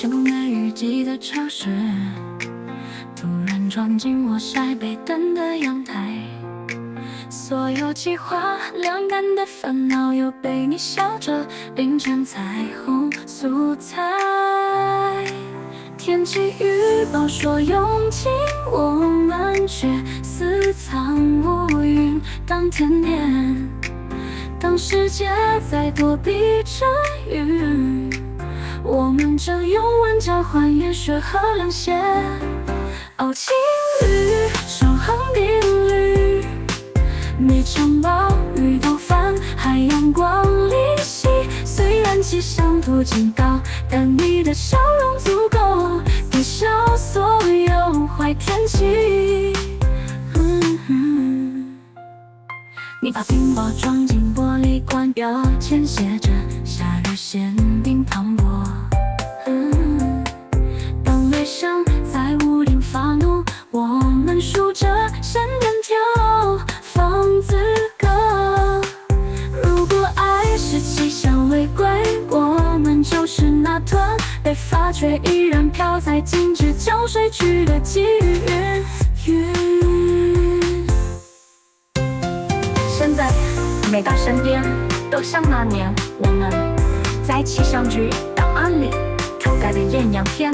写不满日记的城市，突然闯进我晒被单的阳台，所有计划凉感的烦恼又被你笑着淋成彩虹素材。天气预报说用尽，我们却私藏乌云当甜点。当世界在躲避着雨，我们正用吻交换雨雪和冷血。哦，情侣守恒定律，每场暴雨都翻海阳光离析。虽然气象图警告，但你的笑容足够抵消所有坏天气。你把冰雹装进玻璃罐，标签写着夏日限定糖果。当雷声在屋顶发怒，我们数着闪电跳房子歌。如果爱是气象违规，我们就是那团被发觉依然飘在禁止浇水区的积云。现在每到身边，都像那年我们在气象局档案里偷改的艳阳天。